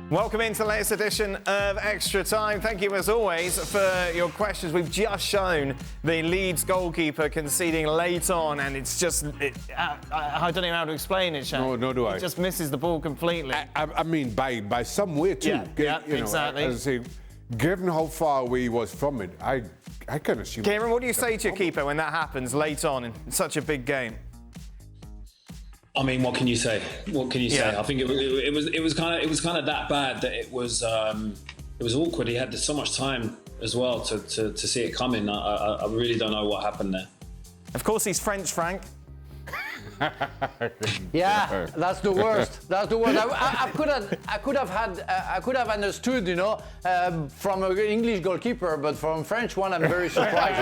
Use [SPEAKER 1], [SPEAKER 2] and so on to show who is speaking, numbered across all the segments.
[SPEAKER 1] Welcome into the latest edition of Extra Time. Thank you, as always, for your questions. We've just shown the Leeds goalkeeper conceding late on, and it's just... I don't know how to explain it, Shaq.
[SPEAKER 2] No, do I.
[SPEAKER 1] He just misses the ball completely.
[SPEAKER 2] I mean, by some way, too.
[SPEAKER 1] Yeah, exactly.
[SPEAKER 2] As I say, given how far away he was from it, I can assume...
[SPEAKER 1] Kieran, what do you say to your keeper when that happens late on in such a big game?
[SPEAKER 3] I mean, what can you say? What can you say?
[SPEAKER 1] Yeah.
[SPEAKER 3] I think it was kind of that bad that it was awkward. He had so much time as well to see it coming. I really don't know what happened there.
[SPEAKER 1] Of course, he's French, Frank.
[SPEAKER 4] Yeah, that's the worst. That's the worst. I could have understood, from an English goalkeeper, but from French one, I'm very surprised.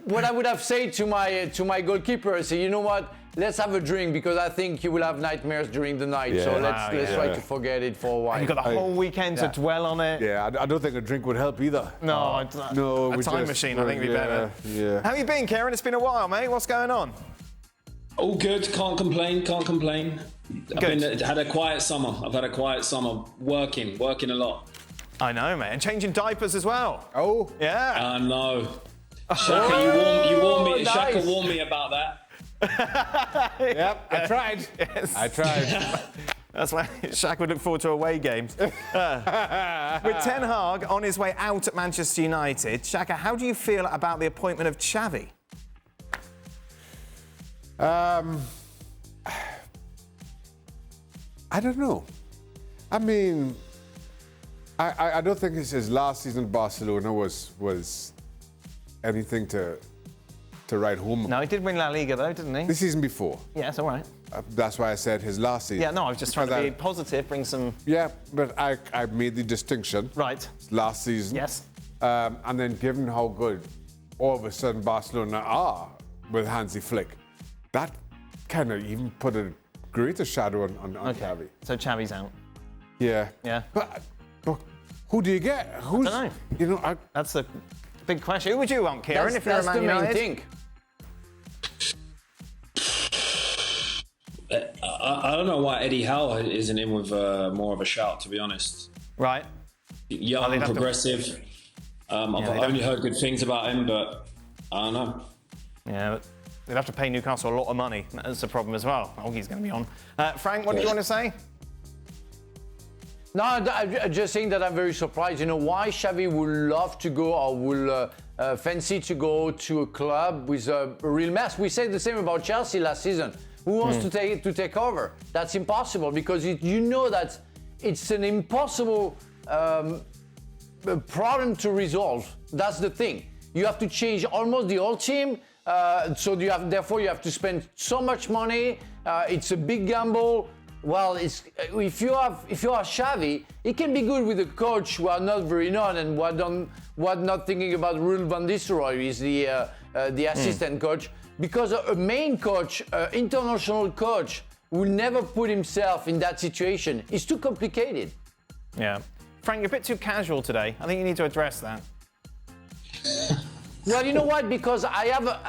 [SPEAKER 4] What I would have said to my goalkeeper is, you know what? Let's have a drink because I think you will have nightmares during the night. Yeah. So let's try to forget it for a while.
[SPEAKER 1] You've got the whole weekend to dwell on it.
[SPEAKER 2] Yeah, I don't think a drink would help either.
[SPEAKER 1] No, a time machine I think would be better.
[SPEAKER 2] Yeah.
[SPEAKER 1] How you been, Kieran? It's been a while, mate. What's going on?
[SPEAKER 3] All good. Can't complain.
[SPEAKER 1] Good.
[SPEAKER 3] I've had a quiet summer. Working a lot.
[SPEAKER 1] I know, mate. And changing diapers as well.
[SPEAKER 2] Oh.
[SPEAKER 1] Yeah.
[SPEAKER 3] I know. Shaka, you warned me.
[SPEAKER 4] Nice.
[SPEAKER 3] Shaka warned me about that.
[SPEAKER 2] Yep, I tried.
[SPEAKER 1] Yes.
[SPEAKER 2] I tried.
[SPEAKER 1] That's why Shaq would look forward to away games. With Ten Hag on his way out at Manchester United, Shaka, how do you feel about the appointment of Xavi?
[SPEAKER 2] I don't know. I mean, I don't think his last season at Barcelona was anything to write home.
[SPEAKER 1] No, he did win La Liga, though, didn't he?
[SPEAKER 2] The season before.
[SPEAKER 1] Yeah, it's all right.
[SPEAKER 2] That's why I said his last season.
[SPEAKER 1] Yeah, no, I was just trying to be positive, bring some...
[SPEAKER 2] Yeah, but I made the distinction.
[SPEAKER 1] Right.
[SPEAKER 2] Last season.
[SPEAKER 1] Yes.
[SPEAKER 2] And then given how good all of a sudden Barcelona are with Hansi Flick, that kind of even put a greater shadow on Xavi.
[SPEAKER 1] So Xavi's out.
[SPEAKER 2] Yeah.
[SPEAKER 1] Yeah.
[SPEAKER 2] But who do you get? Who's,
[SPEAKER 1] I don't know. That's the big question. Who would you want, Kieran, if you're a Man United?
[SPEAKER 4] That's the main thing.
[SPEAKER 3] I don't know why Eddie Howe isn't in with more of a shout, to be honest.
[SPEAKER 1] Right.
[SPEAKER 3] Young, progressive. I've only heard good things about him, but I don't know.
[SPEAKER 1] Yeah, but they'd have to pay Newcastle a lot of money. That's the problem as well. He's going to be on. Frank, what do you want to say?
[SPEAKER 4] No, I'm just saying that I'm very surprised. Why Xavi would love to go or will fancy to go to a club with a real mess. We said the same about Chelsea last season. Who wants to take over? That's impossible because you know that it's an impossible problem to resolve. That's the thing. You have to change almost the whole team. Therefore you have to spend so much money. It's a big gamble. Well, if you are Xavi, it can be good with a coach who are not very known and who are not thinking about Ruud van Nistelrooy, is the assistant coach, because a main coach, international coach, will never put himself in that situation. It's too complicated.
[SPEAKER 1] Yeah. Frank, you're a bit too casual today. I think you need to address that.
[SPEAKER 4] Well, you know what? Because I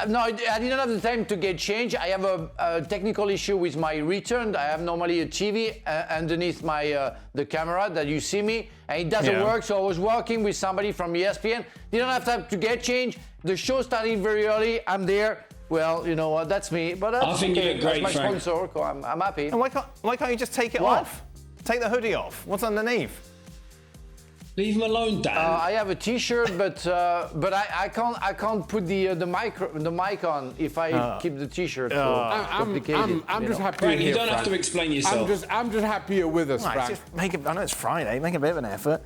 [SPEAKER 4] didn't have the time to get changed. I have a technical issue with my return. I have normally a TV underneath the camera that you see me, and it doesn't work. So I was working with somebody from ESPN. Didn't have time to get changed. The show started very early. I'm there. Well, you know what? That's me. But
[SPEAKER 3] I think you look great,
[SPEAKER 4] that's my
[SPEAKER 3] Frank.
[SPEAKER 4] sponsor. So I'm happy.
[SPEAKER 1] And why can't you just take it off? Take the hoodie off. What's underneath?
[SPEAKER 3] Leave him alone, Dan.
[SPEAKER 4] I have a T-shirt, but I can't put the mic on if I keep the T-shirt. So
[SPEAKER 2] I'm just happy
[SPEAKER 3] Frank,
[SPEAKER 2] here,
[SPEAKER 3] you don't have to explain yourself.
[SPEAKER 2] I'm just happy you're with us, Frank.
[SPEAKER 1] Just I know it's Friday. Make a bit of an effort.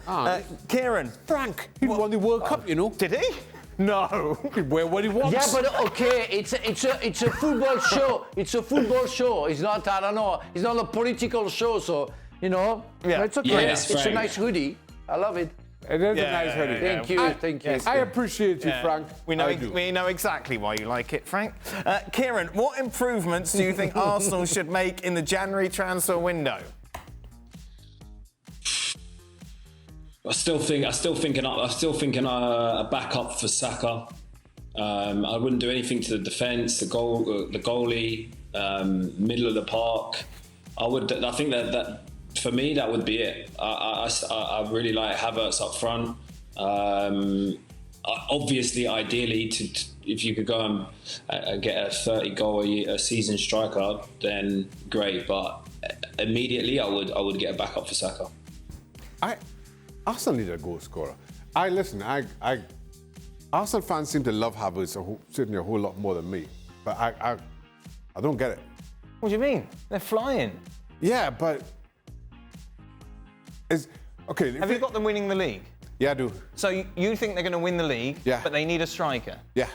[SPEAKER 1] Kieran.
[SPEAKER 2] Frank, he won the World Cup, you know.
[SPEAKER 1] Did he? No.
[SPEAKER 2] He can wear what he wants.
[SPEAKER 4] Yeah, but okay, it's a football show. It's a football show. It's not, I don't know, it's not a political show. So it's okay.
[SPEAKER 3] Yes,
[SPEAKER 4] it's a
[SPEAKER 3] Frank.
[SPEAKER 4] nice hoodie. I love it.
[SPEAKER 2] It is a nice hoodie.
[SPEAKER 4] Thank you. Thank you.
[SPEAKER 2] I appreciate you, Frank.
[SPEAKER 1] We know exactly why you like it, Frank. Kieran, what improvements do you think Arsenal should make in the January transfer window?
[SPEAKER 3] I still think a backup for Saka. I wouldn't do anything to the defence, the goalie, middle of the park. I think that for me that would be it. I really like Havertz up front. Obviously, ideally, if you could go and get a 30-goal a season striker, then great. But immediately, I would get a backup for Saka.
[SPEAKER 2] Arsenal need a goal scorer. Arsenal fans seem to love Havertz certainly a whole lot more than me, but I don't get it.
[SPEAKER 1] What do you mean? They're flying.
[SPEAKER 2] Yeah, but okay.
[SPEAKER 1] Have you got them winning the league?
[SPEAKER 2] Yeah, I do.
[SPEAKER 1] So you think they're going to win the league, but they need a striker?
[SPEAKER 2] Yeah.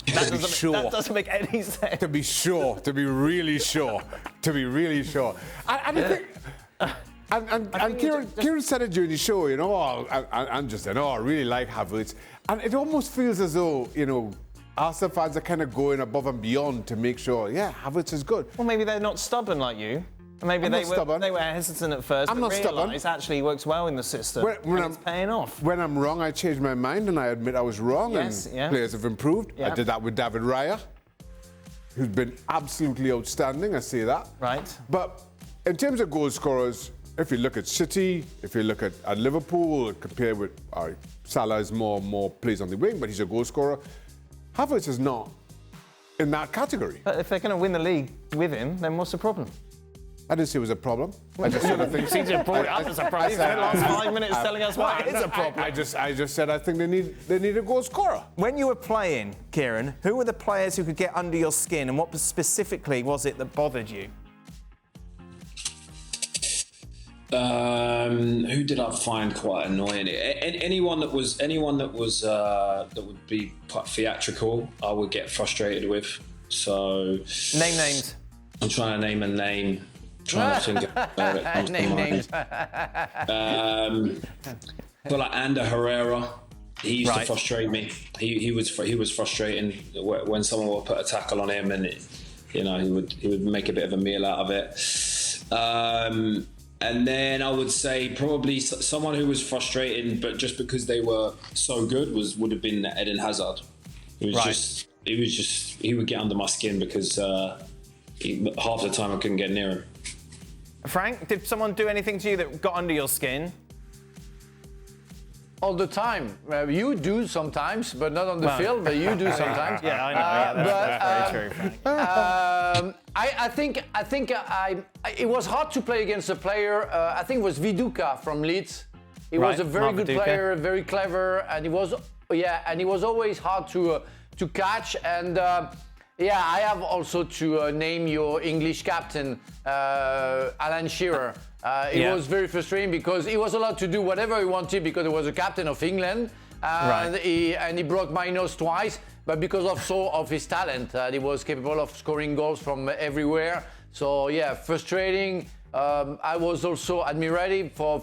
[SPEAKER 1] That doesn't make any sense.
[SPEAKER 2] To be sure, to be really sure, to be really sure. I think. And Kieran said it during the show, you know, and just said, I really like Havertz. And it almost feels as though, you know, Arsenal fans are kind of going above and beyond to make sure, Havertz is good.
[SPEAKER 1] Well, maybe they're not stubborn like you. Maybe they were hesitant at first,
[SPEAKER 2] I'm
[SPEAKER 1] but
[SPEAKER 2] not stubborn.
[SPEAKER 1] It actually works well in the system, and it's paying off.
[SPEAKER 2] When I'm wrong, I change my mind, and I admit I was wrong,
[SPEAKER 1] yes,
[SPEAKER 2] and players have improved. Yeah. I did that with David Raya, who's been absolutely outstanding, I say that.
[SPEAKER 1] Right.
[SPEAKER 2] But in terms of goal scorers, if you look at City, if you look at Liverpool, compared with Salah is more plays on the wing, but he's a goal scorer. Havertz is not in that category.
[SPEAKER 1] But if they're going to win the league with him, then what's the problem?
[SPEAKER 2] I didn't say it was a problem. I just said I think.
[SPEAKER 1] You seem to have brought it up as a problem. You spent the last 5 minutes telling us why it is a problem.
[SPEAKER 2] I just said I think they need a goal scorer.
[SPEAKER 1] When you were playing, Kieran, who were the players who could get under your skin, and what specifically was it that bothered you?
[SPEAKER 3] Who did I find quite annoying? Anyone that would be quite theatrical, I would get frustrated with. So
[SPEAKER 1] name names.
[SPEAKER 3] I'm trying to name a name. Trying to think about it.
[SPEAKER 4] Name names.
[SPEAKER 3] But like Ander Herrera, he used to frustrate me. He was frustrating when someone would put a tackle on him, and he would make a bit of a meal out of it. And then I would say probably someone who was frustrating, but just because they were so good, would have been Eden Hazard. He would get under my skin because half the time I couldn't get near him.
[SPEAKER 1] Frank, did someone do anything to you that got under your skin?
[SPEAKER 4] All the time. You do sometimes, but not on the field, but you do sometimes.
[SPEAKER 1] Yeah, I know. That's very true, Frank.
[SPEAKER 4] I think it was hard to play against a player. I think it was Viduka from Leeds. He was a very good player, very clever, and he was always hard to catch. And I have also to name your English captain, Alan Shearer. It was very frustrating because he was allowed to do whatever he wanted because he was a captain of England, and he broke my nose twice. But because of his talent, he was capable of scoring goals from everywhere. So frustrating. I was also admirative for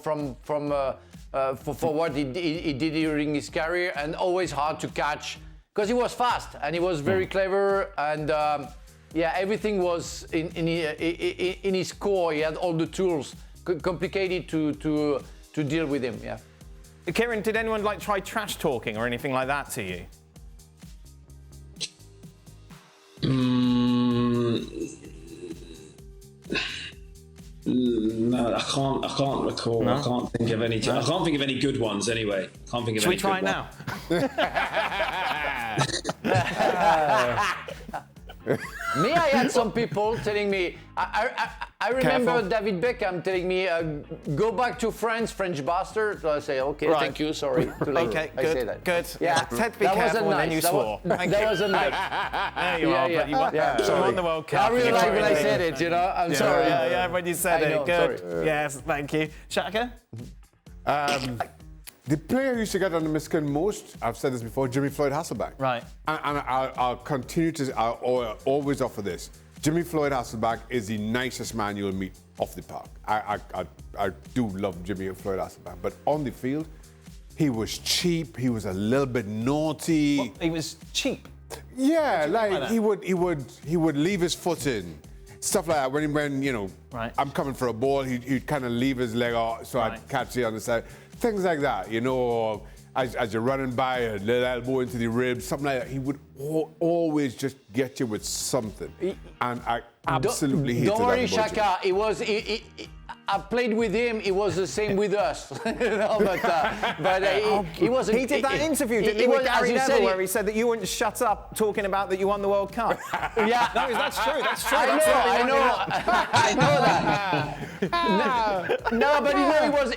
[SPEAKER 4] what he did during his career, and always hard to catch because he was fast and he was very clever, and everything was in his core. He had all the tools. Complicated to deal with him. Yeah.
[SPEAKER 1] Kieran, did anyone try trash talking or anything like that to you?
[SPEAKER 3] No, I can't recall. No? I can't think of any. I can't think of any good ones. Anyway, I can't think of any.
[SPEAKER 1] Should we try it now?
[SPEAKER 4] Me, I had some people telling me. I remember David Beckham telling me, "Go back to France, French bastard." So I say, "Okay, thank you, sorry."
[SPEAKER 1] Okay, good.
[SPEAKER 4] I say that.
[SPEAKER 1] Good.
[SPEAKER 4] Yeah,
[SPEAKER 1] Said be careful, and then you swore.
[SPEAKER 4] That was a nice.
[SPEAKER 1] There you are. But you won the World Cup.
[SPEAKER 4] I really like when I said it. You know, I'm sorry.
[SPEAKER 1] Yeah, when you said it. Good.
[SPEAKER 4] Sorry.
[SPEAKER 1] Yes, thank you, Shaka.
[SPEAKER 2] The player who used to get under my skin most, I've said this before, Jimmy Floyd Hasselbaink.
[SPEAKER 1] Right.
[SPEAKER 2] And I'll continue to, I'll always offer this. Jimmy Floyd Hasselbaink is the nicest man you'll meet off the park. I do love Jimmy Floyd Hasselbaink, but on the field, he was cheap. He was a little bit naughty.
[SPEAKER 1] Well, he was cheap.
[SPEAKER 2] Yeah, like he would leave his foot in. Stuff like that. When I'm coming for a ball, he'd kind of leave his leg out so I'd catch it on the side. Things like that, as you're running by, a little elbow into the ribs, something like that. He would always just get you with something. And I absolutely hated that.
[SPEAKER 4] Don't worry,
[SPEAKER 2] about
[SPEAKER 4] Shaka. I played with him. It was the same with us. He wasn't.
[SPEAKER 1] He did that interview, didn't he, with Gary Neville, where he said that you wouldn't shut up talking about that you won the World Cup.
[SPEAKER 4] Yeah,
[SPEAKER 1] no, that's true. That's true.
[SPEAKER 4] I know that. No, but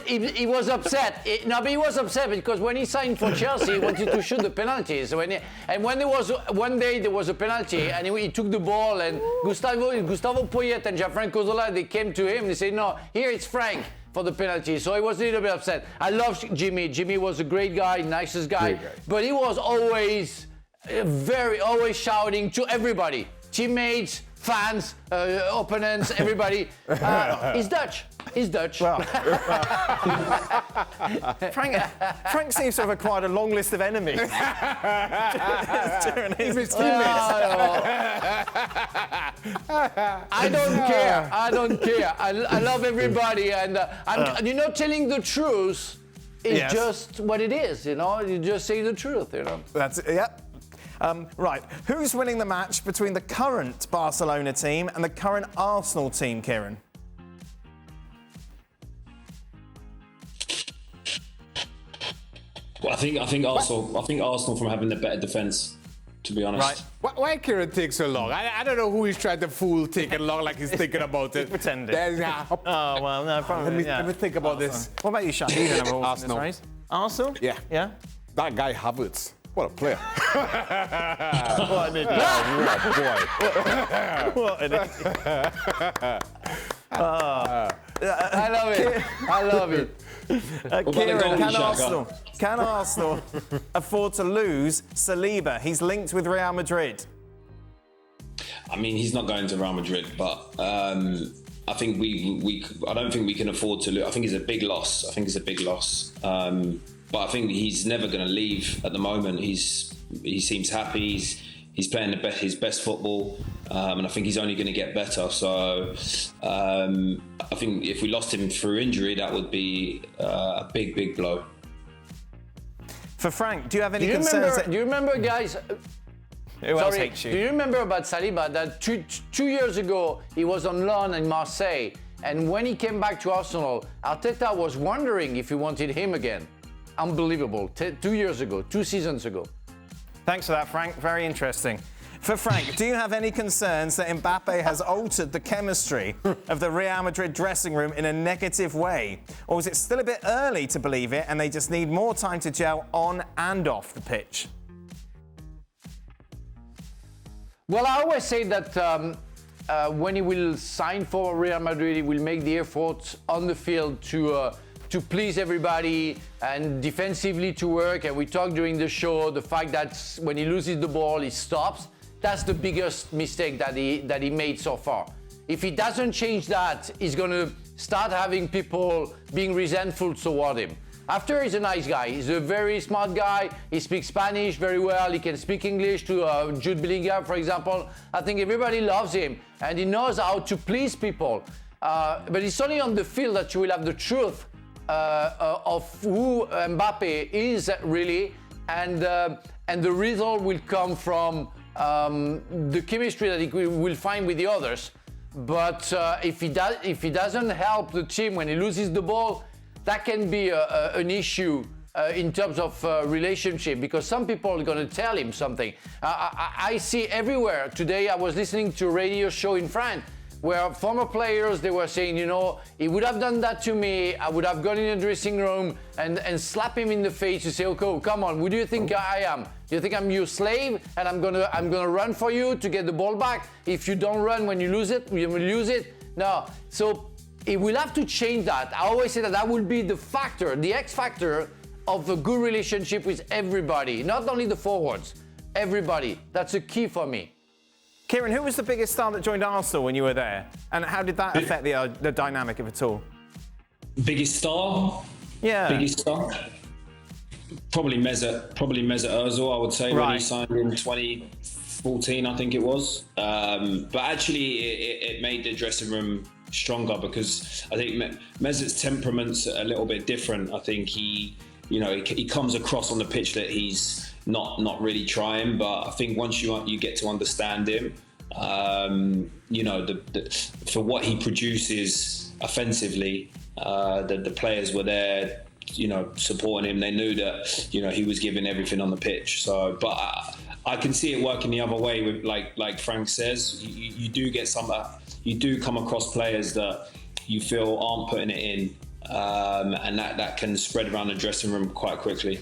[SPEAKER 4] he was upset. He was upset because when he signed for Chelsea, he wanted to shoot the penalties. When there was one day there was a penalty, and he took the ball, and Gustavo Poyet and Gianfranco Zola, they came to him. They said, "No, here it's Frank for the penalty." So he was a little bit upset. I love Jimmy. Jimmy was a great guy, nicest guy. But he was always always shouting to everybody, teammates, fans, opponents, everybody. He's Dutch. He's Dutch.
[SPEAKER 1] Well, Frank seems to have acquired a long list of enemies. His teammates.
[SPEAKER 4] I don't care. I love everybody, and telling the truth is just what it is. You just say the truth.
[SPEAKER 1] That's it. Yep. Right. Who's winning the match between the current Barcelona team and the current Arsenal team, Kieran?
[SPEAKER 3] Well, I think Arsenal from having the better defence, to be honest.
[SPEAKER 1] Right.
[SPEAKER 2] Why Kieran takes so long? I don't know who he's trying to fool taking long like he's thinking about it.
[SPEAKER 1] He's pretending.
[SPEAKER 2] Oh,
[SPEAKER 1] well, no, probably.
[SPEAKER 2] Let me think about this.
[SPEAKER 1] What about you, Shaka? You don't have a horse in this
[SPEAKER 2] Arsenal.
[SPEAKER 1] race. Arsenal?
[SPEAKER 2] Yeah.
[SPEAKER 1] Yeah?
[SPEAKER 2] That guy Havertz. What a player.
[SPEAKER 1] What an idiot. What an idiot.
[SPEAKER 4] I love it.
[SPEAKER 1] Kieran, can Arsenal afford to lose Saliba? He's linked with Real Madrid.
[SPEAKER 3] I mean, he's not going to Real Madrid, but I think I don't think we can afford to lose. I think it's a big loss. But I think he's never going to leave at the moment. He seems happy. He's playing his best football, and I think he's only going to get better. So I think if we lost him through injury, that would be a big blow.
[SPEAKER 1] For Frank, do you have any concerns?
[SPEAKER 4] Do you remember, guys?
[SPEAKER 1] Who else hates you?
[SPEAKER 4] Do you remember about Saliba that two years ago he was on loan in Marseille, and when he came back to Arsenal, Arteta was wondering if he wanted him again. Unbelievable. 2 years ago, 2 seasons ago.
[SPEAKER 1] Thanks for that, Frank. Very interesting. For Frank, do you have any concerns that Mbappe has altered the chemistry of the Real Madrid dressing room in a negative way? Or is it still a bit early to believe it and they just need more time to gel on and off the pitch?
[SPEAKER 4] Well, I always say that when he will sign for Real Madrid, he will make the effort on the field to please everybody and defensively to work. And we talked during the show the fact that when he loses the ball, he stops. That's the biggest mistake that he made so far. If he doesn't change that, he's going to start having people being resentful toward him. After, he's a nice guy. He's a very smart guy. He speaks Spanish very well. He can speak English to Jude Bellingham, for example. I think everybody loves him, and he knows how to please people. But it's only on the field that you will have the truth of who Mbappe is really, and the result will come from the chemistry that he will find with the others. But if he doesn't help the team when he loses the ball, that can be an issue in terms of relationship, because some people are going to tell him something. I see everywhere. Today I was listening to a radio show in France where former players, they were saying, he would have done that to me. I would have gone in the dressing room and slap him in the face to say, okay, come on, who do you think I am? Do you think I'm your slave and I'm gonna run for you to get the ball back? If you don't run when you lose it, you will lose it. No. So it will have to change that. I always say that will be the factor, the X factor of a good relationship with everybody, not only the forwards, everybody. That's a key for me.
[SPEAKER 1] Kieran, who was the biggest star that joined Arsenal when you were there? And how did that affect the dynamic of it all?
[SPEAKER 3] Biggest star?
[SPEAKER 1] Yeah.
[SPEAKER 3] Biggest star? Probably Mesut Ozil, I would say, when he signed in 2014, I think it was. But actually, it made the dressing room stronger, because I think Mesut's temperament's a little bit different. I think he he comes across on the pitch that he's not really trying. But I think once you get to understand him, for what he produces offensively, the players were there, supporting him. They knew that, he was giving everything on the pitch. So, but I can see it working the other way with, like Frank says, you do get you do come across players that you feel aren't putting it in, and that can spread around the dressing room quite quickly.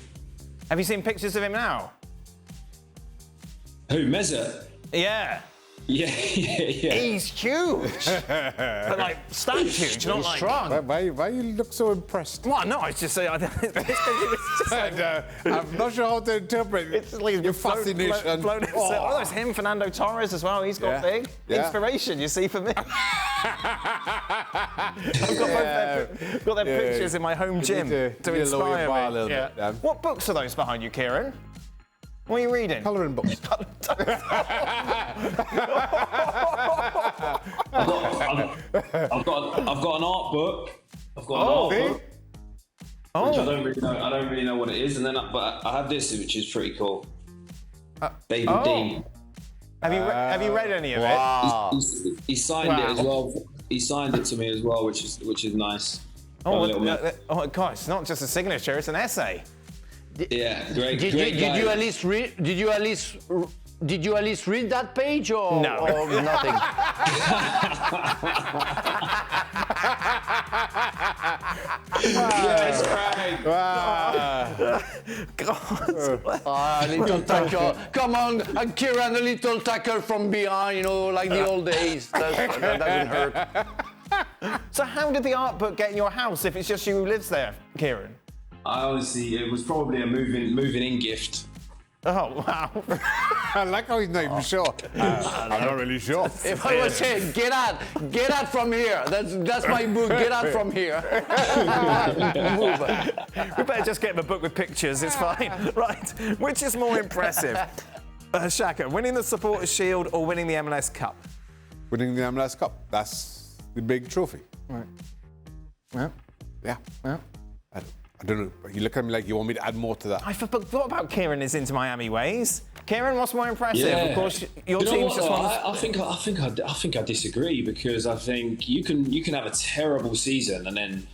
[SPEAKER 1] Have you seen pictures of him now?
[SPEAKER 3] Who, Mesut?
[SPEAKER 1] Yeah.
[SPEAKER 3] Yeah.
[SPEAKER 1] He's huge. But like, stacked huge, not like...
[SPEAKER 4] strong.
[SPEAKER 2] Why you look so impressed?
[SPEAKER 1] Well, no, it's just... I'm
[SPEAKER 2] not sure how to interpret your fascination.
[SPEAKER 1] Oh, there's him, Fernando Torres as well. He's got big.
[SPEAKER 2] Yeah.
[SPEAKER 1] Inspiration, you see, for me. I've got their pictures in my home gym to inspire me.
[SPEAKER 2] Yeah.
[SPEAKER 1] What books are those behind you, Kieran? What are you reading?
[SPEAKER 2] Colouring books.
[SPEAKER 3] I've got an art book. Which I don't really know what it is, and then but I have this, which is pretty cool. Baby D.
[SPEAKER 1] Have you read any of it?
[SPEAKER 3] He signed it as well. He signed it to me as well, which is nice.
[SPEAKER 1] Oh God! It's not just a signature; it's an essay.
[SPEAKER 3] Yeah, great.
[SPEAKER 4] Did you at least read? Did you at least read that page or
[SPEAKER 1] no?
[SPEAKER 4] Or nothing?
[SPEAKER 3] Yes, right.
[SPEAKER 1] God.
[SPEAKER 4] Little tackle. Come on, Kieran, a little tackle from behind, like the old days. That doesn't hurt.
[SPEAKER 1] So how did the art book get in your house if it's just you who lives there, Kieran?
[SPEAKER 3] It was probably a moving-in gift.
[SPEAKER 1] Oh, wow.
[SPEAKER 2] I like how he's not even sure. I'm not really sure.
[SPEAKER 4] If I was saying, get out from here. That's my book. Get out from here.
[SPEAKER 1] We better just get him a book with pictures. It's fine. Right. Which is more impressive? Shaka, winning the Supporters' Shield or winning the MLS Cup?
[SPEAKER 2] Winning the MLS Cup. That's the big trophy.
[SPEAKER 1] Right.
[SPEAKER 2] Yeah.
[SPEAKER 1] Well.
[SPEAKER 2] I don't know. You look at me like you want me to add more to that.
[SPEAKER 1] I forgot about Kieran is into Miami ways. Kieran, what's more impressive?
[SPEAKER 3] Yeah.
[SPEAKER 1] Of course, your team's just won.
[SPEAKER 3] I think I disagree, because I think you can have a terrible season and then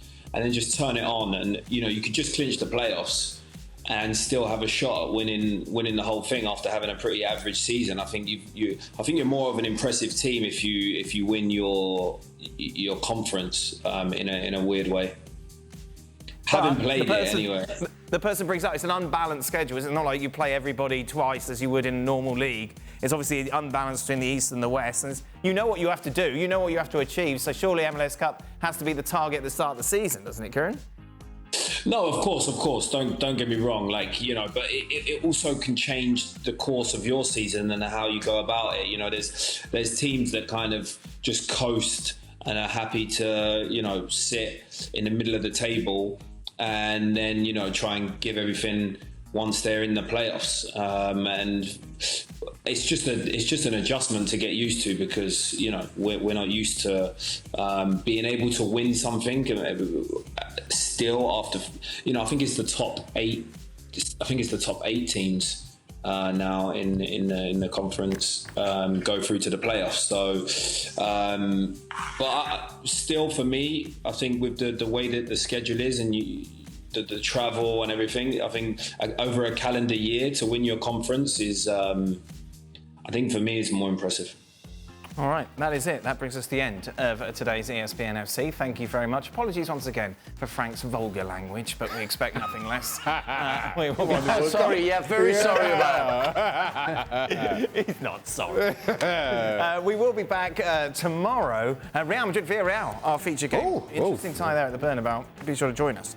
[SPEAKER 3] just turn it on, and you could just clinch the playoffs and still have a shot at winning the whole thing after having a pretty average season. I think you're more of an impressive team if you win your conference in a weird way. Haven't played it anyway.
[SPEAKER 1] The person brings up it's an unbalanced schedule. It's not like you play everybody twice as you would in a normal league. It's obviously unbalanced between the East and the West. And you know what you have to do. You know what you have to achieve. So surely MLS Cup has to be the target at the start of the season, doesn't it, Kieran?
[SPEAKER 3] No, of course. Don't get me wrong. But it also can change the course of your season and how you go about it. There's teams that kind of just coast and are happy to sit in the middle of the table and then try and give everything once they're in the playoffs, and it's just an adjustment to get used to, because we're not used to being able to win something still after I think it's the top 8. I think it's the top 8 teams now in the conference go through to the playoffs. So, but still, for me, I think with the way that the schedule is and the travel and everything, I think over a calendar year to win your conference is, I think for me, is more impressive.
[SPEAKER 1] All right, that is it. That brings us to the end of today's ESPN FC. Thank you very much. Apologies once again for Frank's vulgar language, but we expect nothing less.
[SPEAKER 4] Sorry, very sorry about
[SPEAKER 1] it. He's not sorry. We will be back tomorrow. Real Madrid Villarreal, our feature game. Interesting tie there at the Bernabeu. Be sure to join us.